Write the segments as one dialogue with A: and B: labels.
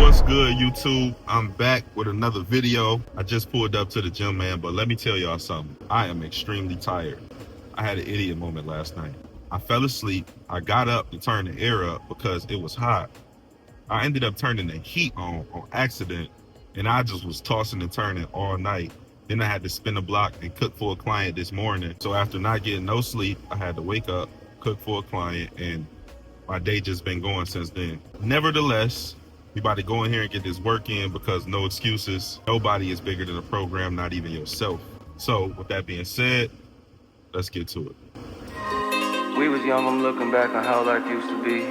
A: What's good, YouTube? I'm back with another video. I just pulled up to the gym, man, but let me tell y'all something. I am extremely tired. I had an idiot moment last night. I fell asleep. I got up to turn the air up because it was hot. I ended up turning the heat on accident, and I just was tossing and turning all night. Then I had to spin a block and cook for a client this morning. So after not getting no sleep, I had to wake up, cook for a client, and my day just been going since then. Nevertheless, we about to go in here and get this work in because no excuses. Nobody is bigger than the program, not even yourself. So with that being said, let's get to it.
B: We was young, I'm looking back on how life used to be.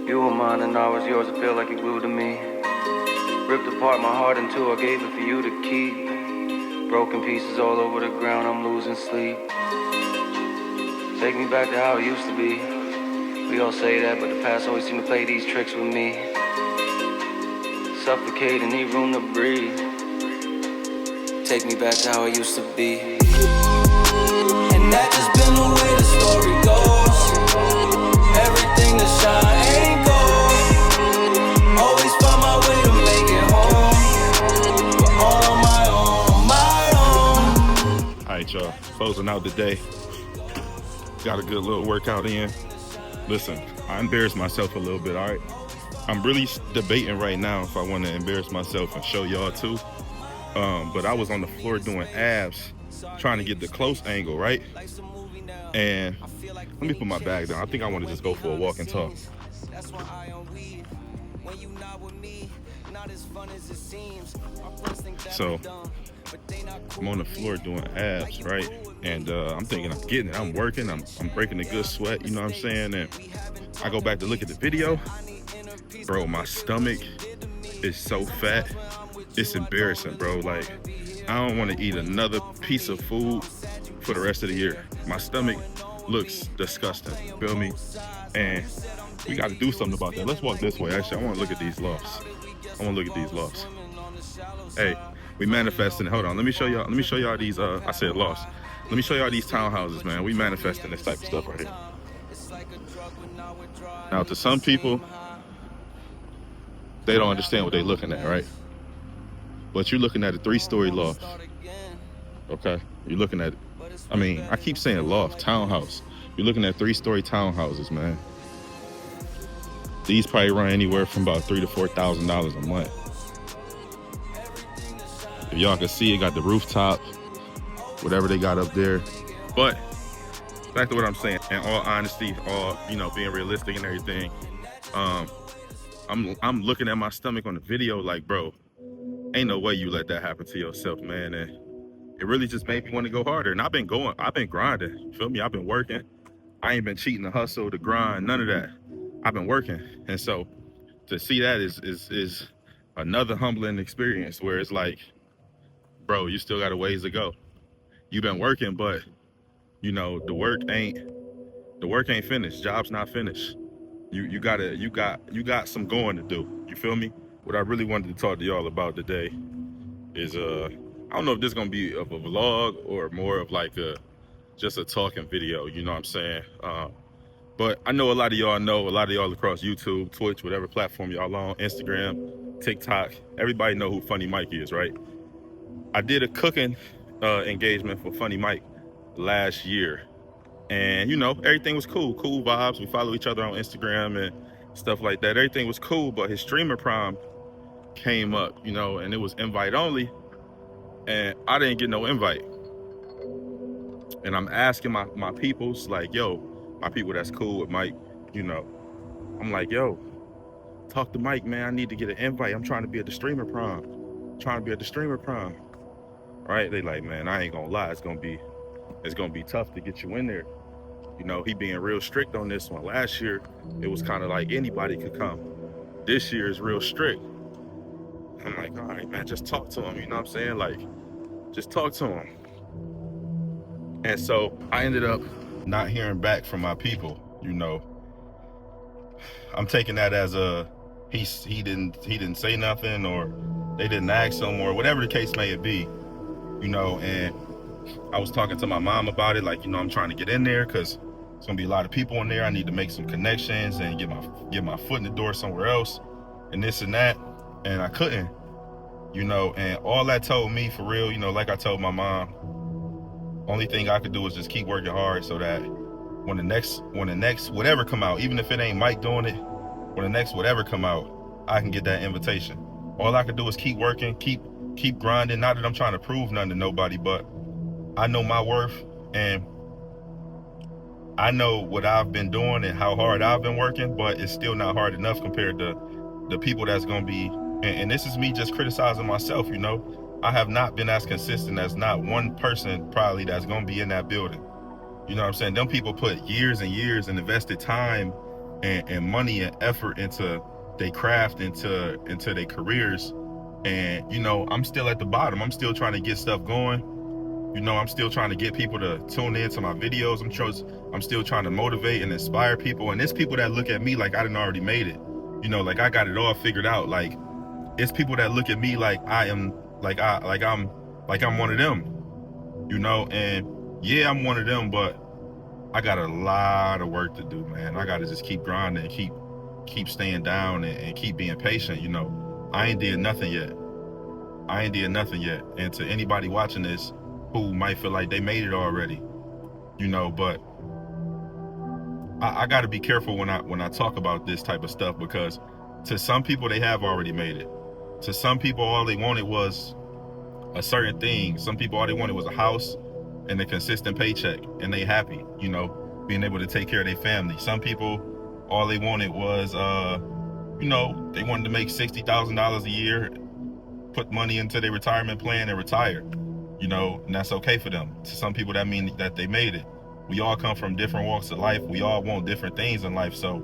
B: You were mine and I was yours, I feel like you glued to me. Ripped apart my heart in two, I gave it for you to keep. Broken pieces all over the ground, I'm losing sleep. Take me back to how it used to be. We all say that, but the past always seem to play these tricks with me. Suffocate and need room to breathe. Take me back to how it used to be. And that just been the way the story goes. Everything that shine ain't gold. Always find my way to make it home. But all on my own.
A: Alright, y'all, closing out the day. Got a good little workout in. Listen, I embarrassed myself a little bit, all right? I'm really debating right now if I want to embarrass myself and show y'all too. But I was on the floor doing abs, trying to get the close angle, right? And let me put my bag down. I think I want to just go for a walk and talk. So I'm on the floor doing abs, right? And I'm thinking I'm getting it, I'm working, I'm breaking a good sweat, you know what I'm saying? And I go back to look at the video. Bro, my stomach is so fat. It's embarrassing, bro. Like, I don't want to eat another piece of food for the rest of the year. My stomach looks disgusting, feel me? And we got to do something about that. Let's walk this way. Actually, I want to look at these lofts. Hey, we manifesting. Hold on, let me show y'all these, I said lofts. Let me show y'all these townhouses, man. We manifesting this type of stuff right here. Now, to some people, they don't understand what they're looking at, right? But you're looking at a 3-story loft, okay? You're looking at, I mean, I keep saying loft, townhouse. You're looking at 3-story townhouses, man. These probably run anywhere from about $3,000 to $4,000 a month. If y'all can see, it got the rooftop, whatever they got up there. But back to what I'm saying, in all honesty, all, you know, being realistic and everything, I'm looking at my stomach on the video like, bro, ain't no way you let that happen to yourself, man. And it really just made me want to go harder. And I've been grinding, you feel me? I've been working. I ain't been cheating the hustle, the grind, none of that. I've been working. And so to see that is another humbling experience where it's like, bro, you still got a ways to go. You've been working, but you know, the work ain't finished. Job's not finished. You got some going to do. You feel me? What I really wanted to talk to y'all about today is I don't know if this is gonna be of a vlog or more of like just a talking video, you know what I'm saying? But I know a lot of y'all across YouTube, Twitch, whatever platform y'all on, Instagram, TikTok, everybody know who Funny Mike is, right? I did a cooking engagement for Funny Mike last year, and you know, everything was cool vibes. We follow each other on Instagram and stuff like that. Everything was cool, but his streamer prom came up, you know, and it was invite only, and I didn't get no invite. And I'm asking my peoples, like, yo, my people that's cool with Mike, you know, I'm like, yo, talk to Mike, man, I need to get an invite. I'm trying to be at the streamer prom. Right? They like, man, I ain't gonna lie, it's gonna be tough to get you in there. You know, he being real strict on this one. Last year, it was kind of like anybody could come. This year is real strict. I'm like, all right, man, just talk to him, you know what I'm saying? Like, just talk to him. And so I ended up not hearing back from my people, you know. I'm taking that as he didn't say nothing, or they didn't ask him, or whatever the case may be, you know. And I was talking to my mom about it, like, you know, I'm trying to get in there because there's gonna be a lot of people in there. I need to make some connections and get my foot in the door somewhere else. and this and that, and I couldn't, you know, and all that told me for real, you know, like I told my mom, only thing I could do is just keep working hard so that when the next whatever come out, even if it ain't Mike doing it, when the next whatever come out, I can get that invitation. All I can do is keep working, keep grinding. Not that I'm trying to prove nothing to nobody, but I know my worth, and I know what I've been doing and how hard I've been working, but it's still not hard enough compared to the people that's gonna be, and this is me just criticizing myself, you know. I have not been as consistent as not one person probably that's gonna be in that building. You know what I'm saying? Them people put years and years and invested time and money and effort into their craft, into their careers. And, you know, I'm still at the bottom. I'm still trying to get stuff going. You know, I'm still trying to get people to tune in to my videos. I'm still trying to motivate and inspire people. And there's people that look at me like I done already made it. You know, like I got it all figured out. Like it's people that look at me like I'm one of them. You know, and yeah, I'm one of them, but I got a lot of work to do, man. I got to just keep grinding and keep staying down and keep being patient. You know, I ain't did nothing yet. And to anybody watching this who might feel like they made it already, you know, but I got to be careful when I talk about this type of stuff, because to some people they have already made it. To some people all they wanted was a certain thing. Some people all they wanted was a house and a consistent paycheck, and they happy, you know, being able to take care of their family. Some people all they wanted was you know, they wanted to make $60,000 a year, put money into their retirement plan and retire, you know, and that's okay for them. To some people that means that they made it. We all come from different walks of life. We all want different things in life, so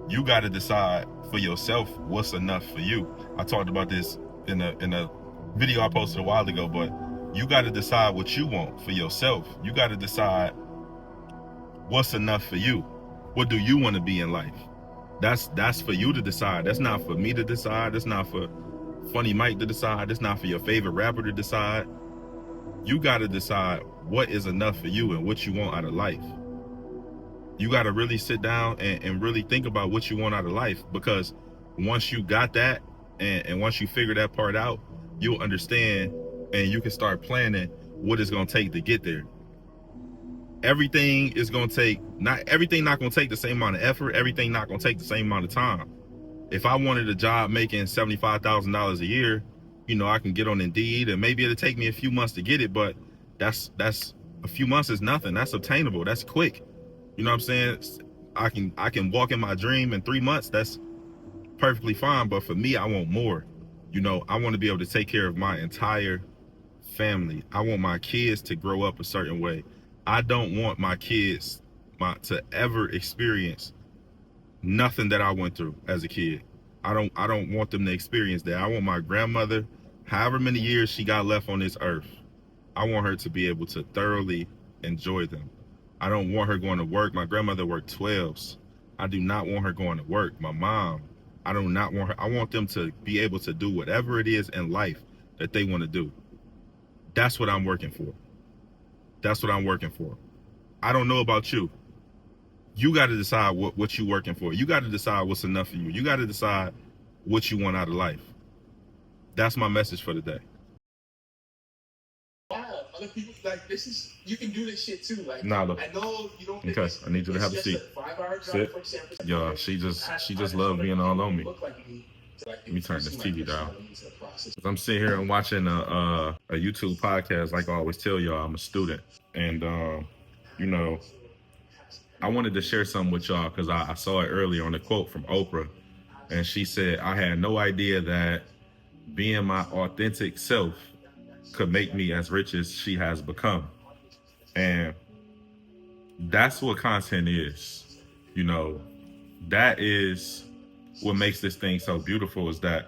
A: you got to decide for yourself what's enough for you. I talked about this in a video I posted a while ago, but you got to decide what you want for yourself. You got to decide what's enough for you. What do you want to be in life? That's for you to decide. That's not for me to decide. That's not for Funny Mike to decide. That's not for your favorite rapper to decide. You got to decide what is enough for you and what you want out of life. You got to really sit down and really think about what you want out of life, because once you got that and once you figure that part out, you'll understand and you can start planning what it's going to take to get there. Everything is going to take, everything not going to take the same amount of effort. Everything not going to take the same amount of time. If I wanted a job making $75,000 a year, you know, I can get on Indeed and maybe it'll take me a few months to get it, but that's a few months is nothing. That's obtainable. That's quick. You know what I'm saying? I can walk in my dream in 3 months. That's perfectly fine. But for me, I want more. You know, I want to be able to take care of my entire family. I want my kids to grow up a certain way. I don't want my kids to ever experience nothing that I went through as a kid. I don't want them to experience that. I want my grandmother, however many years she got left on this earth, I want her to be able to thoroughly enjoy them. I don't want her going to work. My grandmother worked 12s. I do not want her going to work. My mom, I do not want her. I want them to be able to do whatever it is in life that they want to do. That's what I'm working for. That's what I'm working for. I don't know about you. You got to decide what you're working for. You got to decide what's enough for you. You got to decide what you want out of life. That's my message for today.
C: Wow, other people like this is you can do this shit too. Like
A: Nah, look.
C: I know you don't.
A: Okay, I need you to have a seat. Sit. Yo, she just loves being all on me. Let me turn this TV down. I'm sitting here and watching a YouTube podcast. Like I always tell y'all, I'm a student, and you know, I wanted to share something with y'all because I saw it earlier on a quote from Oprah, and she said, "I had no idea that being my authentic self could make me as rich as she has become." And that's what content is. You know, that is what makes this thing so beautiful, is that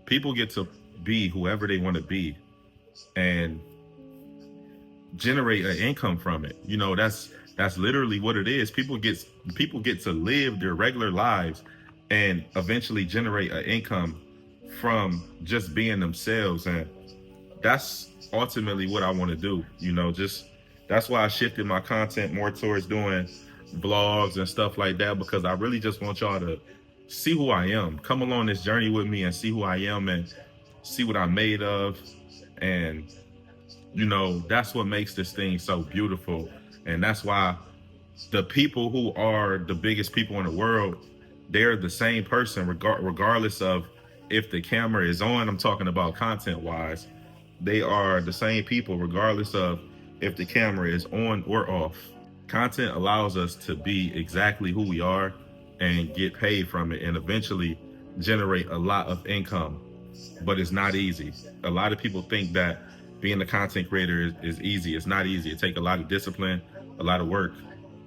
A: people get to be whoever they want to be and generate an income from it. You know, that's literally what it is. People get to live their regular lives and eventually generate an income from just being themselves. And that's ultimately what I want to do. You know, just that's why I shifted my content more towards doing vlogs and stuff like that, because I really just want y'all to see who I am. Come along this journey with me and see who I am and see what I'm made of. And, you know, that's what makes this thing so beautiful. And that's why the people who are the biggest people in the world, they're the same person regardless of if the camera is on. I'm talking about content wise. They are the same people regardless of if the camera is on or off. Content allows us to be exactly who we are and get paid from it and eventually generate a lot of income. But it's not easy. A lot of people think that being a content creator is easy. It's not easy. It takes a lot of discipline, a lot of work,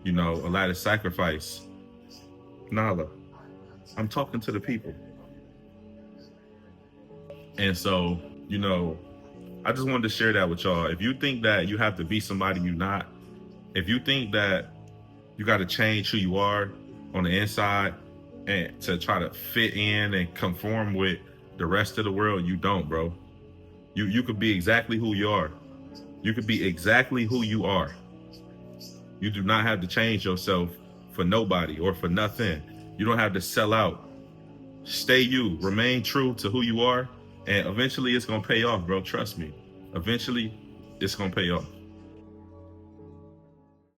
A: you know, a lot of sacrifice. Nala, I'm talking to the people. And so, you know, I just wanted to share that with y'all. If you think that you have to be somebody you're not, if you think that you got to change who you are on the inside and to try to fit in and conform with the rest of the world, you don't, bro. You could be exactly who you are. You could be exactly who you are. You do not have to change yourself for nobody or for nothing. You don't have to sell out. Stay you. Remain true to who you are. And eventually it's going to pay off, bro. Trust me. Eventually it's going to pay off.